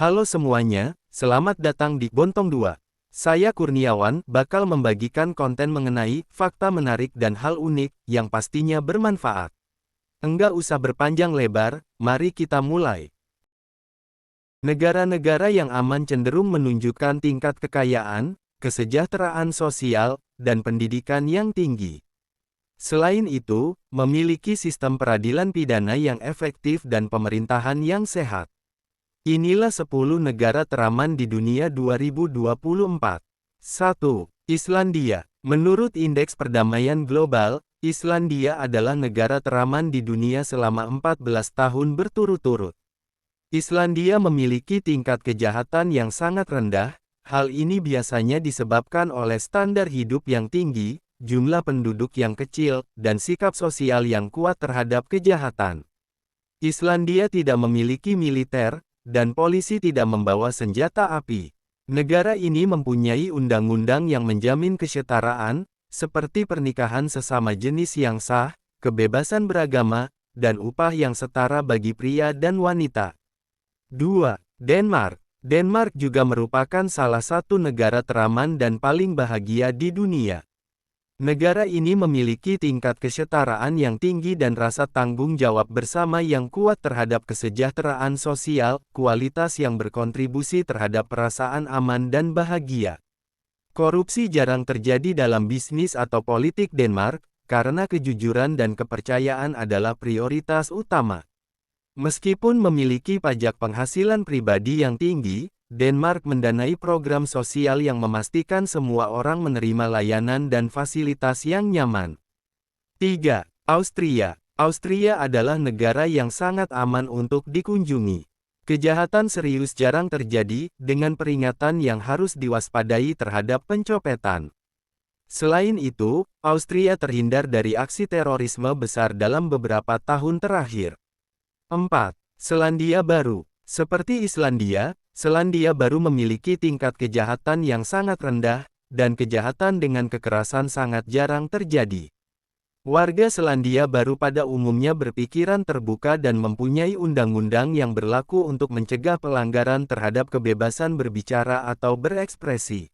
Halo semuanya, selamat datang di Bontong 2. Saya Kurniawan, bakal membagikan konten mengenai fakta menarik dan hal unik yang pastinya bermanfaat. Enggak usah berpanjang lebar, mari kita mulai. Negara-negara yang aman cenderung menunjukkan tingkat kekayaan, kesejahteraan sosial, dan pendidikan yang tinggi. Selain itu, memiliki sistem peradilan pidana yang efektif dan pemerintahan yang sehat. Inilah 10 negara teraman di dunia 2024. 1. Islandia. Menurut Indeks Perdamaian Global, Islandia adalah negara teraman di dunia selama 14 tahun berturut-turut. Islandia memiliki tingkat kejahatan yang sangat rendah. Hal ini biasanya disebabkan oleh standar hidup yang tinggi, jumlah penduduk yang kecil, dan sikap sosial yang kuat terhadap kejahatan. Islandia tidak memiliki militer, dan polisi tidak membawa senjata api. Negara ini mempunyai undang-undang yang menjamin kesetaraan, seperti pernikahan sesama jenis yang sah, kebebasan beragama, dan upah yang setara bagi pria dan wanita. 2. Denmark. Denmark juga merupakan salah satu negara teraman dan paling bahagia di dunia. Negara ini memiliki tingkat kesetaraan yang tinggi dan rasa tanggung jawab bersama yang kuat terhadap kesejahteraan sosial, kualitas yang berkontribusi terhadap perasaan aman dan bahagia. Korupsi jarang terjadi dalam bisnis atau politik Denmark, karena kejujuran dan kepercayaan adalah prioritas utama. Meskipun memiliki pajak penghasilan pribadi yang tinggi, Denmark mendanai program sosial yang memastikan semua orang menerima layanan dan fasilitas yang nyaman. 3. Austria. Austria adalah negara yang sangat aman untuk dikunjungi. Kejahatan serius jarang terjadi, dengan peringatan yang harus diwaspadai terhadap pencopetan. Selain itu, Austria terhindar dari aksi terorisme besar dalam beberapa tahun terakhir. 4. Selandia Baru. Seperti Islandia, Selandia Baru memiliki tingkat kejahatan yang sangat rendah, dan kejahatan dengan kekerasan sangat jarang terjadi. Warga Selandia Baru pada umumnya berpikiran terbuka dan mempunyai undang-undang yang berlaku untuk mencegah pelanggaran terhadap kebebasan berbicara atau berekspresi.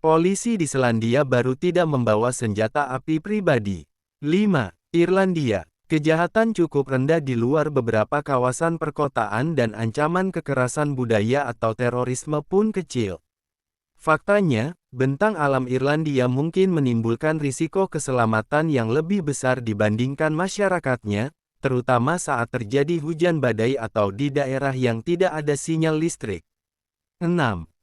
Polisi di Selandia Baru tidak membawa senjata api pribadi. 5. Irlandia. Kejahatan cukup rendah di luar beberapa kawasan perkotaan dan ancaman kekerasan budaya atau terorisme pun kecil. Faktanya, bentang alam Irlandia mungkin menimbulkan risiko keselamatan yang lebih besar dibandingkan masyarakatnya, terutama saat terjadi hujan badai atau di daerah yang tidak ada sinyal listrik. 6.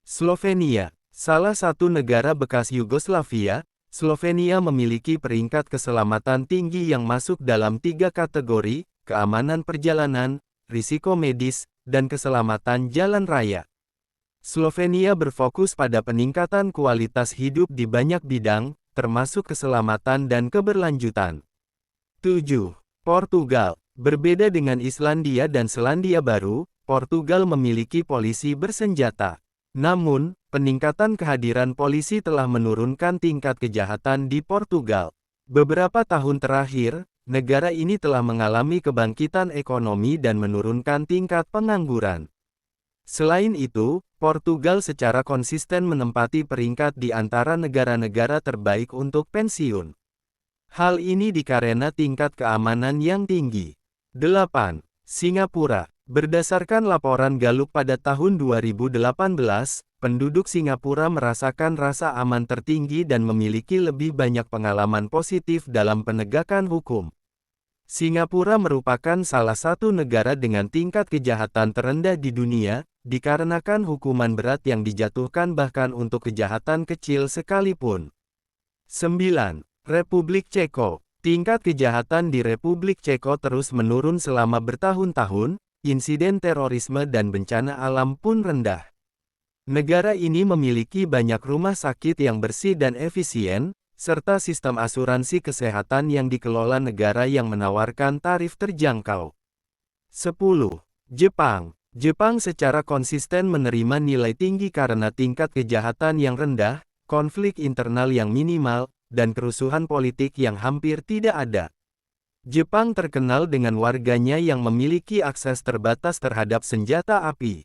Slovenia. Salah satu negara bekas Yugoslavia, Slovenia memiliki peringkat keselamatan tinggi yang masuk dalam 3 kategori, keamanan perjalanan, risiko medis, dan keselamatan jalan raya. Slovenia berfokus pada peningkatan kualitas hidup di banyak bidang, termasuk keselamatan dan keberlanjutan. 7. Portugal. Berbeda dengan Islandia dan Selandia Baru, Portugal memiliki polisi bersenjata. Namun, peningkatan kehadiran polisi telah menurunkan tingkat kejahatan di Portugal. Beberapa tahun terakhir, negara ini telah mengalami kebangkitan ekonomi dan menurunkan tingkat pengangguran. Selain itu, Portugal secara konsisten menempati peringkat di antara negara-negara terbaik untuk pensiun. Hal ini dikarenakan tingkat keamanan yang tinggi. 8. Singapura. Berdasarkan laporan Gallup pada tahun 2018, penduduk Singapura merasakan rasa aman tertinggi dan memiliki lebih banyak pengalaman positif dalam penegakan hukum. Singapura merupakan salah satu negara dengan tingkat kejahatan terendah di dunia, dikarenakan hukuman berat yang dijatuhkan bahkan untuk kejahatan kecil sekalipun. 9. Republik Ceko. Tingkat kejahatan di Republik Ceko terus menurun selama bertahun-tahun, insiden terorisme dan bencana alam pun rendah. Negara ini memiliki banyak rumah sakit yang bersih dan efisien, serta sistem asuransi kesehatan yang dikelola negara yang menawarkan tarif terjangkau. 10. Jepang. Jepang secara konsisten menerima nilai tinggi karena tingkat kejahatan yang rendah, konflik internal yang minimal, dan kerusuhan politik yang hampir tidak ada. Jepang terkenal dengan warganya yang memiliki akses terbatas terhadap senjata api.